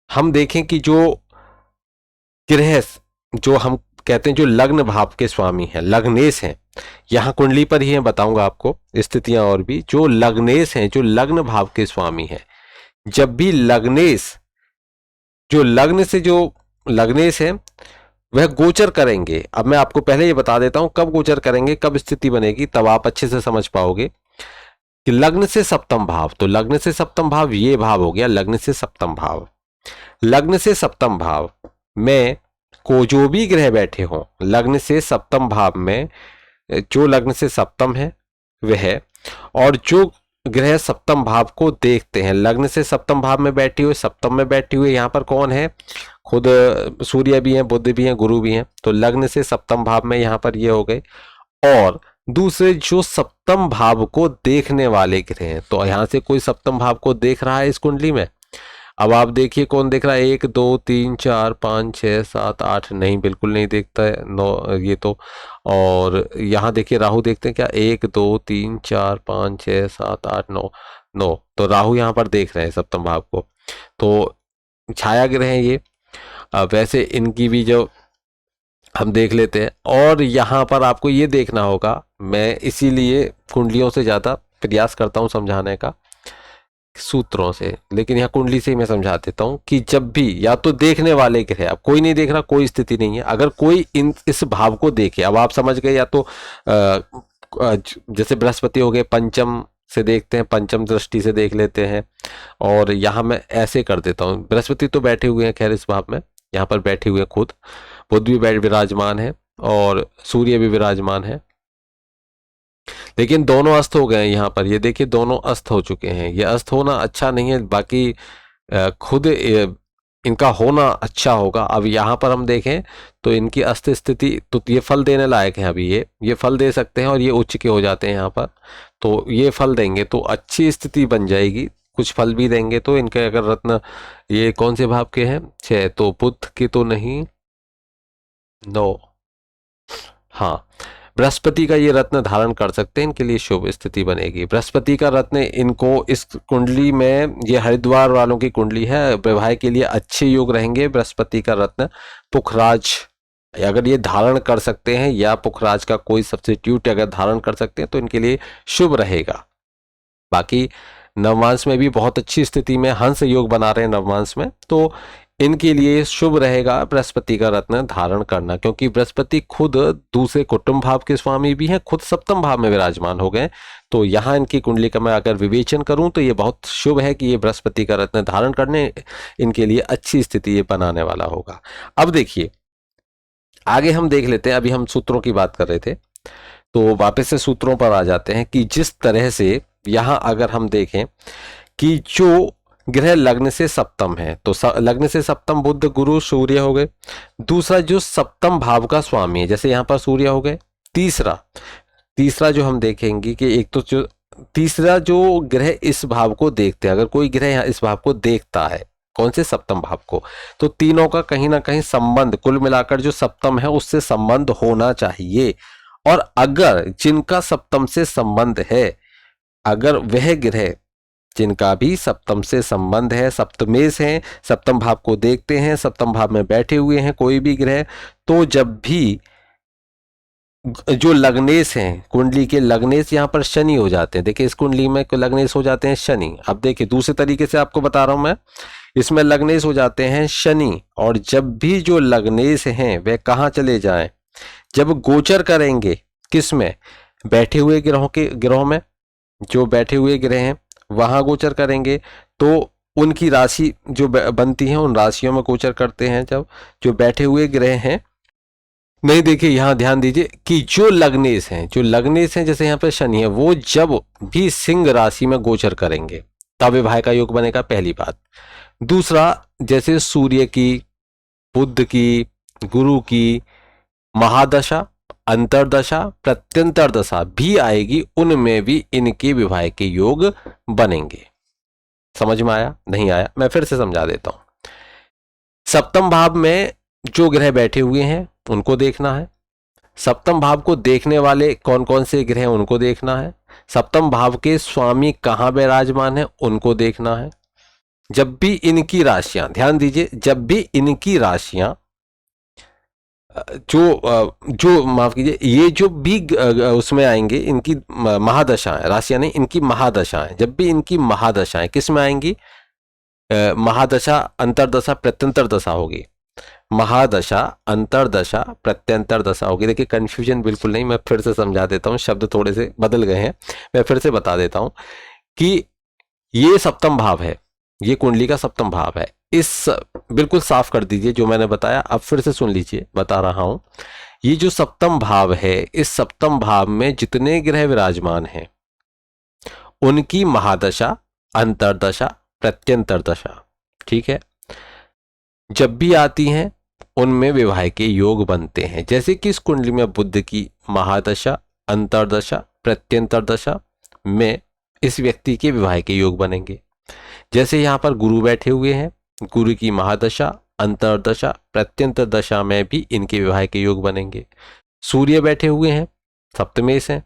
हम देखें कि जो ग्रह, जो हम कहते हैं जो लग्न भाव के स्वामी हैं, लग्नेश हैं, यहां कुंडली पर ही है, बताऊंगा आपको स्थितियां और भी, जो लग्नेश हैं, जो लग्न भाव के स्वामी हैं, जब भी लग्नेश, जो लग्न से जो लग्नेश है वह गोचर करेंगे। अब मैं आपको पहले ये बता देता हूं कब गोचर करेंगे, कब स्थिति बनेगी, तब आप अच्छे से समझ पाओगे कि लग्न से सप्तम भाव, तो लग्न से सप्तम भाव ये भाव हो गया, लग्न से सप्तम भाव, लग्न से सप्तम भाव में को जो भी ग्रह बैठे हों, लग्न से सप्तम भाव में जो लग्न से सप्तम है वह, और जो ग्रह सप्तम भाव को देखते हैं, लग्न से सप्तम भाव में बैठे हुए, सप्तम में बैठे हुए, यहाँ पर कौन है, खुद सूर्य भी हैं, बुध भी हैं, गुरु भी हैं, तो लग्न से सप्तम भाव में यहाँ पर ये हो गए। और दूसरे जो सप्तम भाव को देखने वाले ग्रह हैं, तो यहाँ से कोई सप्तम भाव को देख रहा है इस कुंडली में। अब आप देखिए कौन देख रहा है, 1 2 3 4 5 6 7 8, नहीं बिल्कुल नहीं देखता है, 9 ये तो। और यहाँ देखिए राहु देखते हैं क्या, 1 2 3 4 5 6 7 8 9 9, तो राहु यहाँ पर देख रहे हैं सप्तम भाव को, तो छाया ग्रह हैं ये। वैसे इनकी भी जो हम देख लेते हैं, और यहाँ पर आपको ये देखना होगा, मैं इसीलिए कुंडलियों से ज़्यादा प्रयास करता हूँ समझाने का, सूत्रों से, लेकिन यहाँ कुंडली से ही मैं समझा देता हूँ कि जब भी या तो देखने वाले ग्रह, अब कोई नहीं देख रहा, कोई स्थिति नहीं है, अगर कोई इस भाव को देखे, अब आप समझ गए, या तो जैसे बृहस्पति हो गए, पंचम से देखते हैं, पंचम दृष्टि से देख लेते हैं, और यहाँ मैं ऐसे कर देता हूँ, बृहस्पति तो बैठे हुए हैं खैर इस भाव में, यहाँ पर बैठे हुए खुद, बुध भी विराजमान है और सूर्य भी विराजमान है, लेकिन दोनों अस्त हो गए हैं यहाँ पर, ये देखिए दोनों अस्त हो चुके हैं। ये अस्त होना अच्छा नहीं है, बाकी खुद इनका होना अच्छा होगा। अब यहाँ पर हम देखें तो इनकी अस्त स्थिति, तो ये फल देने लायक है, अभी ये फल दे सकते हैं, और ये उच्च के हो जाते हैं यहाँ पर, तो ये फल देंगे तो अच्छी स्थिति बन जाएगी, कुछ फल भी देंगे। तो इनके अगर रत्न, ये कौन से भाव के हैं, 6, तो बुध के तो नहीं, 9, हाँ बृहस्पति का ये रत्न धारण कर सकते हैं, इनके लिए शुभ स्थिति बनेगी। बृहस्पति का रत्न इनको इस कुंडली में, ये हरिद्वार वालों की कुंडली है, विवाह के लिए अच्छे योग रहेंगे। बृहस्पति का रत्न पुखराज अगर ये धारण कर सकते हैं, या पुखराज का कोई सब्स्टिट्यूट अगर धारण कर सकते हैं, तो इनके लिए शुभ रहेगा। बाकी नवमांश में भी बहुत अच्छी स्थिति में हंस योग बना रहे हैं नवमांश में, तो इनके लिए शुभ रहेगा बृहस्पति का रत्न धारण करना, क्योंकि बृहस्पति खुद दूसरे कुटुंब भाव के स्वामी भी हैं, खुद सप्तम भाव में विराजमान हो गए। तो यहाँ इनकी कुंडली का मैं अगर विवेचन करूं तो ये बहुत शुभ है कि ये बृहस्पति का रत्न धारण करने, इनके लिए अच्छी स्थिति ये बनाने वाला होगा। अब देखिए आगे हम देख लेते हैं, अभी हम सूत्रों की बात कर रहे थे, तो वापस से सूत्रों पर आ जाते हैं कि जिस तरह से यहाँ अगर हम देखें कि जो ग्रह लग्न से सप्तम है, तो लग्न से सप्तम बुध गुरु सूर्य हो गए। दूसरा जो सप्तम भाव का स्वामी है, जैसे यहाँ पर सूर्य हो गए। तीसरा जो हम देखेंगे कि एक तो जो तीसरा जो ग्रह इस भाव को देखते हैं, अगर कोई ग्रह इस भाव को देखता है, कौन से सप्तम भाव को, तो तीनों का कहीं ना कहीं संबंध, कुल मिलाकर जो सप्तम है उससे संबंध होना चाहिए। और अगर जिनका सप्तम से संबंध है, अगर वह ग्रह जिनका भी सप्तम से संबंध है, सप्तमेश हैं, सप्तम भाव को देखते हैं, सप्तम भाव में बैठे हुए हैं कोई भी ग्रह, तो जब भी जो लग्नेश हैं, कुंडली के लग्नेश यहाँ पर शनि हो जाते हैं। देखिए इस कुंडली में लग्नेश हो जाते हैं शनि। अब देखिए दूसरे तरीके से आपको बता रहा हूं मैं, इसमें लग्नेश हो जाते हैं शनि, और जब भी जो लग्नेश हैं वे कहाँ चले जाएं, जब गोचर करेंगे किस में, बैठे हुए ग्रहों में, जो बैठे हुए ग्रह हैं वहां गोचर करेंगे, तो उनकी राशि जो बनती है उन राशियों में गोचर करते हैं। जब जो बैठे हुए ग्रह हैं, नहीं देखिए यहाँ ध्यान दीजिए कि जो लग्नेश हैं जैसे यहाँ पे शनि है, वो जब भी सिंह राशि में गोचर करेंगे तब विवाह का योग बनेगा, पहली बात। दूसरा, जैसे सूर्य की, बुध की, गुरु की महादशा, अंतरदशा, प्रत्यंतर दशा भी आएगी, उनमें भी इनके विवाह के योग बनेंगे। समझ में आया? नहीं आया? मैं फिर से समझा देता हूं। सप्तम भाव में जो ग्रह बैठे हुए हैं उनको देखना है, सप्तम भाव को देखने वाले कौन कौन से ग्रह हैं उनको देखना है, सप्तम भाव के स्वामी कहां विराजमान है उनको देखना है। जब भी इनकी राशियां, ध्यान दीजिए, जब भी इनकी राशियां जो माफ कीजिए, ये जो भी उसमें आएंगे, इनकी महादशाएं, राशियां नहीं, इनकी महादशाएं, जब भी इनकी महादशाएं किस में आएंगी, महादशा, अंतरदशा, प्रत्यंतर दशा होगी, महादशा, अंतरदशा, प्रत्यंतर दशा होगी। देखिए कंफ्यूजन बिल्कुल नहीं, मैं फिर से समझा देता हूं, शब्द थोड़े से बदल गए हैं, मैं फिर से बता देता हूं कि ये सप्तम भाव है, ये कुंडली का सप्तम भाव है। इस बिल्कुल साफ कर दीजिए जो मैंने बताया, अब फिर से सुन लीजिए, बता रहा हूं। ये जो सप्तम भाव है, इस सप्तम भाव में जितने ग्रह विराजमान हैं उनकी महादशा, अंतर्दशा, प्रत्यंतर दशा। ठीक है, जब भी आती हैं उनमें विवाह के योग बनते हैं। जैसे कि इस कुंडली में बुध की महादशा, अंतर्दशा, प्रत्यंतर दशा में इस व्यक्ति के विवाह के योग बनेंगे। जैसे यहाँ पर गुरु बैठे हुए हैं, गुरु की महादशा, अंतर्दशा, प्रत्यंतर दशा में भी इनके विवाह के योग बनेंगे। सूर्य बैठे हुए हैं, सप्तमेश हैं,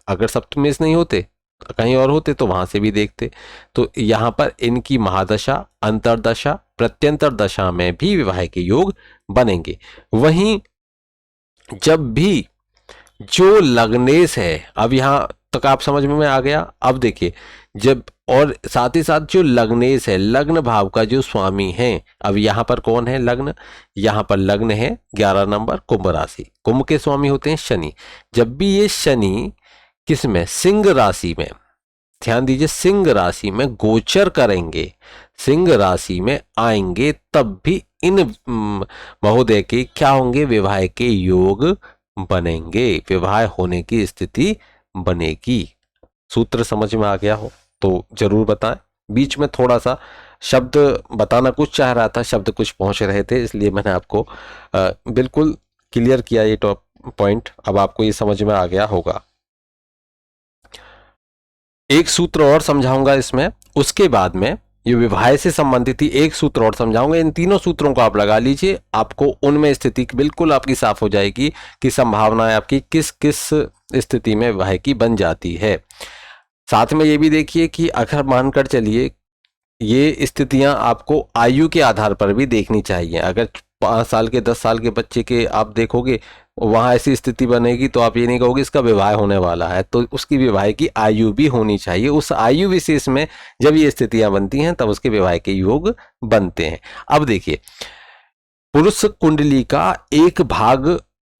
अगर सप्तमेश नहीं होते, कहीं और होते तो वहां से भी देखते। तो यहाँ पर इनकी महादशा, अंतर्दशा, प्रत्यंतर दशा में भी विवाह के योग बनेंगे। वहीं जब भी जो लग्नेश है, अब यहाँ तक आप समझ में आ गया। अब देखिए, जब और साथ ही साथ जो लग्नेश है, लग्न भाव का जो स्वामी है, अब यहाँ पर कौन है लग्न, यहाँ पर लग्न है 11 नंबर कुंभ राशि, कुंभ के स्वामी होते हैं शनि। जब भी ये शनि किसमें, सिंह राशि में, ध्यान दीजिए, सिंह राशि में गोचर करेंगे, सिंह राशि में आएंगे, तब भी इन महोदय के क्या होंगे, विवाह के योग बनेंगे, विवाह होने की स्थिति बनेगी। सूत्र समझ में आ गया हो तो जरूर बताएं। बीच में थोड़ा सा शब्द बताना कुछ चाह रहा था, शब्द कुछ पहुंच रहे थे, इसलिए मैंने आपको बिल्कुल क्लियर किया ये टॉप पॉइंट। अब आपको ये समझ में आ गया होगा। एक सूत्र और समझाऊंगा इसमें, उसके बाद में ये विवाह से संबंधित ही एक सूत्र और समझाऊंगा। इन तीनों सूत्रों को आप लगा लीजिए, आपको उनमें स्थिति बिल्कुल आपकी साफ हो जाएगी कि संभावनाएं आपकी किस किस स्थिति में विवाह की बन जाती है। साथ में ये भी देखिए कि अगर मानकर चलिए, ये स्थितियां आपको आयु के आधार पर भी देखनी चाहिए। अगर 5 साल के 10 साल के बच्चे के आप देखोगे, वहां ऐसी स्थिति बनेगी तो आप ये नहीं कहोगे इसका विवाह होने वाला है, तो उसकी विवाह की आयु भी होनी चाहिए। उस आयु विशेष में जब ये स्थितियां बनती हैं तब उसके विवाह के योग बनते हैं। अब देखिए, पुरुष कुंडली का एक भाग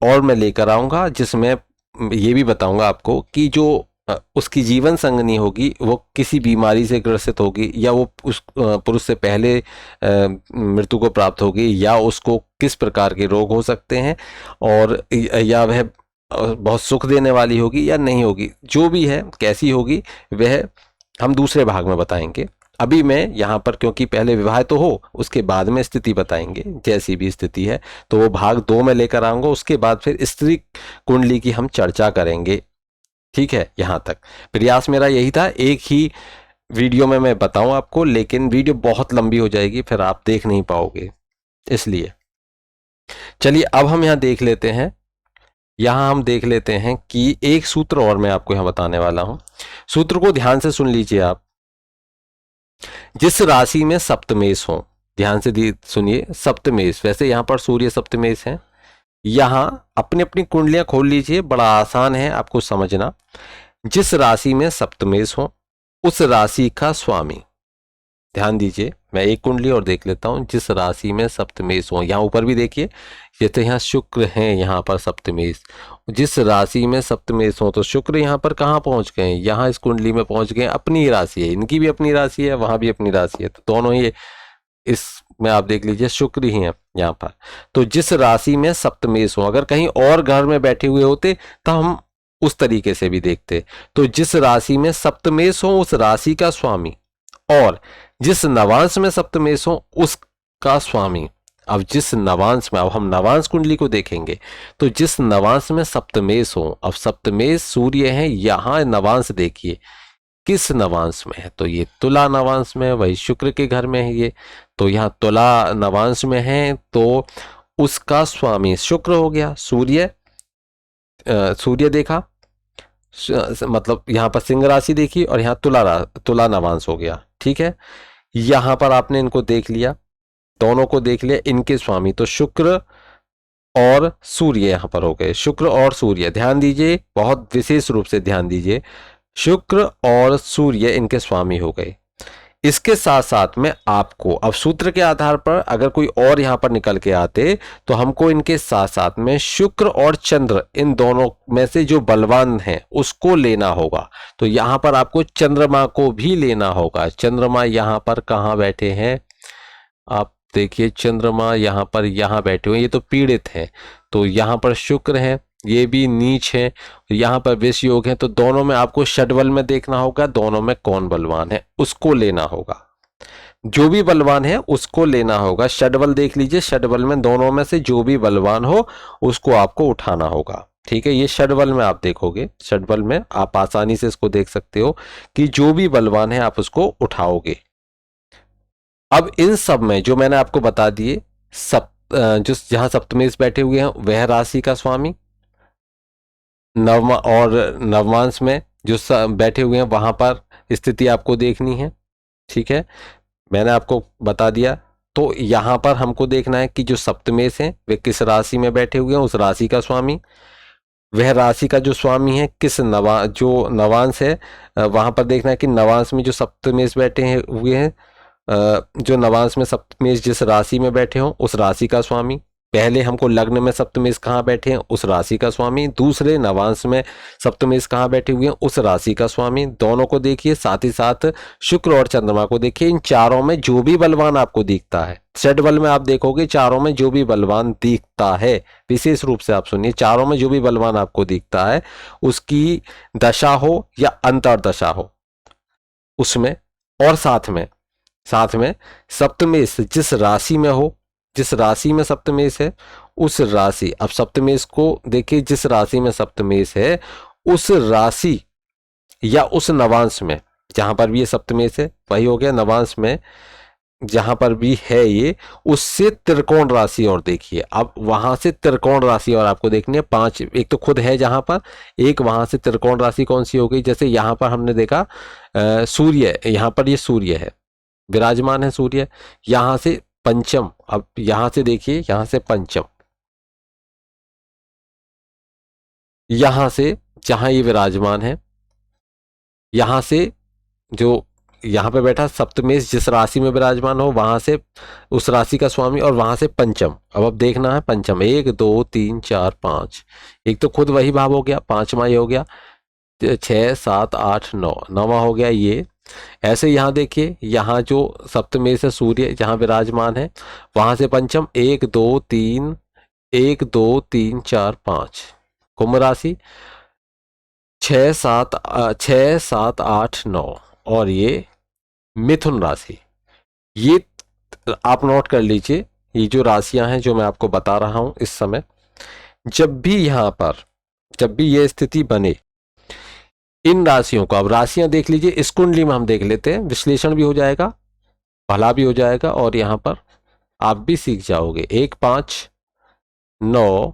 और मैं लेकर आऊंगा, जिसमें ये भी बताऊंगा आपको कि जो उसकी जीवन संगनी होगी वो किसी बीमारी से ग्रसित होगी, या वो उस पुरुष से पहले मृत्यु को प्राप्त होगी, या उसको किस प्रकार के रोग हो सकते हैं, और या वह बहुत सुख देने वाली होगी या नहीं होगी, जो भी है कैसी होगी वह हम दूसरे भाग में बताएंगे। अभी मैं यहाँ पर, क्योंकि पहले विवाह तो हो, उसके बाद में स्थिति बताएंगे, जैसी भी स्थिति है तो वो भाग 2 में लेकर आऊंगा। उसके बाद फिर स्त्री कुंडली की हम चर्चा करेंगे। ठीक है, यहां तक प्रयास मेरा यही था, एक ही वीडियो में मैं बताऊं आपको, लेकिन वीडियो बहुत लंबी हो जाएगी, फिर आप देख नहीं पाओगे, इसलिए चलिए अब हम यहां देख लेते हैं। यहां हम देख लेते हैं कि एक सूत्र और मैं आपको यहां बताने वाला हूं। सूत्र को ध्यान से सुन लीजिए आप। जिस राशि में सप्तमेश हो, ध्यान से सुनिए, सप्तमेश, वैसे यहां पर सूर्य सप्तमेश है। यहां अपनी अपनी कुंडलियां खोल लीजिए, बड़ा आसान है आपको समझना। जिस राशि में सप्तमेश हो उस राशि का स्वामी, ध्यान दीजिए, मैं एक कुंडली और देख लेता हूं। जिस राशि में सप्तमेश हो, यहां ऊपर भी देखिए, जैसे यहां शुक्र है, यहां पर सप्तमेश, जिस राशि में सप्तमेश हो, तो शुक्र यहां पर कहां पहुंच गए, यहां इस कुंडली में पहुंच गए, अपनी राशि है, इनकी भी अपनी राशि है, वहां भी अपनी राशि है, तो दोनों ही इसमें आप देख लीजिए शुक्र ही है यहाँ पर। तो जिस राशि में सप्तमेश हो, अगर कहीं और घर में बैठे हुए होते तो हम उस तरीके से भी देखते। तो जिस राशि में सप्तमेश हो उस राशि का स्वामी, और जिस नवांश में सप्तमेश हो उसका स्वामी। अब जिस नवांश में, अब हम नवांश कुंडली को देखेंगे, तो जिस नवांश में सप्तमेश हो, अब सप्तमेश सूर्य है, यहाँ नवांश देखिए किस नवांश में है, तो ये तुला नवांश में है, वही शुक्र के घर में है ये, तो यहाँ तुला नवांश में है, तो उसका स्वामी शुक्र हो गया। सूर्य देखा, मतलब यहाँ पर सिंह राशि देखी, और यहाँ तुला नवांश हो गया। ठीक है, यहाँ पर आपने इनको देख लिया, दोनों को देख लिया, इनके स्वामी तो शुक्र और सूर्य यहाँ पर हो गए, शुक्र और सूर्य, ध्यान दीजिए, बहुत विशेष रूप से ध्यान दीजिए, शुक्र और सूर्य इनके स्वामी हो गए। इसके साथ साथ में आपको अब सूत्र के आधार पर अगर कोई और यहां पर निकल के आते तो हमको इनके साथ साथ में शुक्र और चंद्र, इन दोनों में से जो बलवान है उसको लेना होगा। तो यहां पर आपको चंद्रमा को भी लेना होगा। चंद्रमा यहां पर कहां बैठे हैं, आप देखिए, चंद्रमा यहां पर, यहां बैठे हुए, ये तो पीड़ित है, तो यहां पर शुक्र है, ये भी नीच है, यहाँ पर विष योग है, तो दोनों में आपको षडबल में देखना होगा, दोनों में कौन बलवान है उसको लेना होगा। जो भी बलवान है उसको लेना होगा। षडबल देख लीजिए, षडबल में दोनों में से जो भी बलवान हो उसको आपको उठाना होगा। ठीक है, ये षडबल में आप देखोगे, षडबल में आप आसानी से इसको देख सकते हो कि जो भी बलवान है आप उसको उठाओगे। अब इन सब में जो मैंने आपको बता दिए, जो जहां सप्तमेश बैठे हुए हैं वह राशि का स्वामी, नवमा और नवमांश में जो बैठे हुए हैं वहां पर स्थिति आपको देखनी है। ठीक है, मैंने आपको बता दिया। तो यहां पर हमको देखना है कि जो सप्तमेश है वे किस राशि में बैठे हुए हैं, उस राशि का स्वामी, वह राशि का जो स्वामी है किस जो नवांश है, वहां पर देखना है कि नवांश में जो सप्तमेश बैठे हैं हुए हैं, जो नवांश में सप्तमेश जिस राशि में बैठे हों उस राशि का स्वामी। पहले हमको लग्न में सप्तमेश कहाँ बैठे हैं उस राशि का स्वामी, दूसरे नवांश में सप्तमेश कहाँ बैठे हुए हैं उस राशि का स्वामी। दोनों को देखिए, साथ ही साथ शुक्र और चंद्रमा को देखिए। इन चारों में जो भी बलवान आपको दिखता है, षडबल में आप देखोगे चारों में जो भी बलवान दिखता है, विशेष रूप से आप सुनिए, चारों में जो भी बलवान आपको दिखता है उसकी दशा हो या अंतर्दशा हो उसमें, और साथ में सप्तमेश जिस राशि में हो, जिस राशि में सप्तमेश है उस राशि, अब सप्तमेश को देखिए, जिस राशि में सप्तमेश है उस राशि या उस नवांश में जहां पर भी ये सप्तमेश है, वही हो गया नवांश में जहां पर भी है ये, उससे त्रिकोण राशि और देखिए। अब वहां से त्रिकोण राशि और आपको देखनी है 5, एक तो खुद है जहां पर, एक वहां से त्रिकोण राशि कौन सी हो गई, जैसे यहां पर हमने देखा सूर्य, यहां पर ये सूर्य है, विराजमान है सूर्य, यहां से पंचम, अब यहां से देखिए, यहां से पंचम, यहां से जहां ये विराजमान है, यहां से जो यहां पे बैठा सप्तमेश जिस राशि में विराजमान हो वहां से उस राशि का स्वामी, और वहां से पंचम। अब देखना है पंचम, 1 2 3 4 5, एक तो खुद वही भाव हो गया, पांचवा ये हो गया, 6 7 8 9, नौवा हो गया ये। ऐसे यहाँ देखिए, यहाँ जो सप्तमेश है सूर्य जहाँ विराजमान है वहां से पंचम, 1 2 3, 1 2 3 4 5, कुंभ राशि 6 7 8 9, और ये मिथुन राशि। ये आप नोट कर लीजिए, ये जो राशियां हैं जो मैं आपको बता रहा हूं इस समय, जब भी यहां पर, जब भी ये स्थिति बने, इन राशियों को, अब राशियां देख लीजिए, इस कुंडली में हम देख लेते हैं, विश्लेषण भी हो जाएगा, भला भी हो जाएगा, और यहां पर आप भी सीख जाओगे। 1 5 9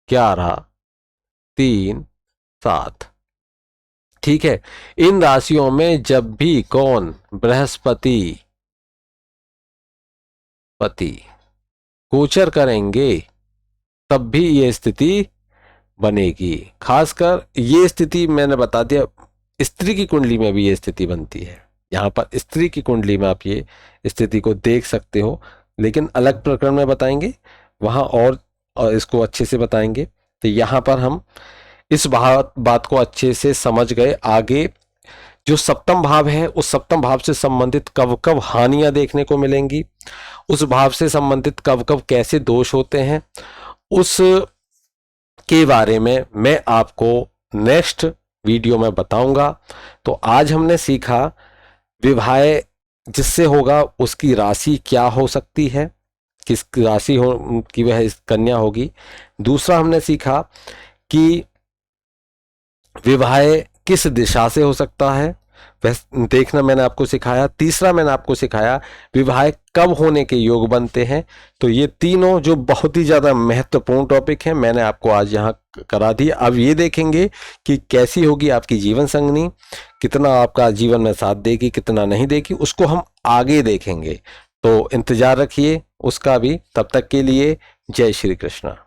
11 3 7, ठीक है। इन राशियों में जब भी कौन, बृहस्पति गोचर करेंगे तब भी ये स्थिति बनेगी। खासकर ये स्थिति मैंने बता दिया, स्त्री की कुंडली में भी ये स्थिति बनती है, यहाँ पर स्त्री की कुंडली में आप ये स्थिति को देख सकते हो, लेकिन अलग प्रकरण में बताएंगे वहां, और इसको अच्छे से बताएंगे। तो यहाँ पर हम इस बात को अच्छे से समझ गए। आगे जो सप्तम भाव है उस सप्तम भाव से संबंधित कब कब हानियां देखने को मिलेंगी, उस भाव से संबंधित कब कब कैसे दोष होते हैं, उस के बारे में मैं आपको नेक्स्ट वीडियो में बताऊंगा। तो आज हमने सीखा विवाह जिससे होगा उसकी राशि क्या हो सकती है, किस राशि हो की वह कन्या होगी। दूसरा हमने सीखा कि विवाह किस दिशा से हो सकता है, वह देखना मैंने आपको सिखाया। तीसरा मैंने आपको सिखाया विवाह कब होने के योग बनते हैं। तो ये तीनों जो बहुत ही ज़्यादा महत्वपूर्ण टॉपिक हैं मैंने आपको आज यहाँ करा दिया। अब ये देखेंगे कि कैसी होगी आपकी जीवन संगनी, कितना आपका जीवन में साथ देगी, कितना नहीं देगी, उसको हम आगे देखेंगे। तो इंतजार रखिए उसका भी। तब तक के लिए जय श्री कृष्णा।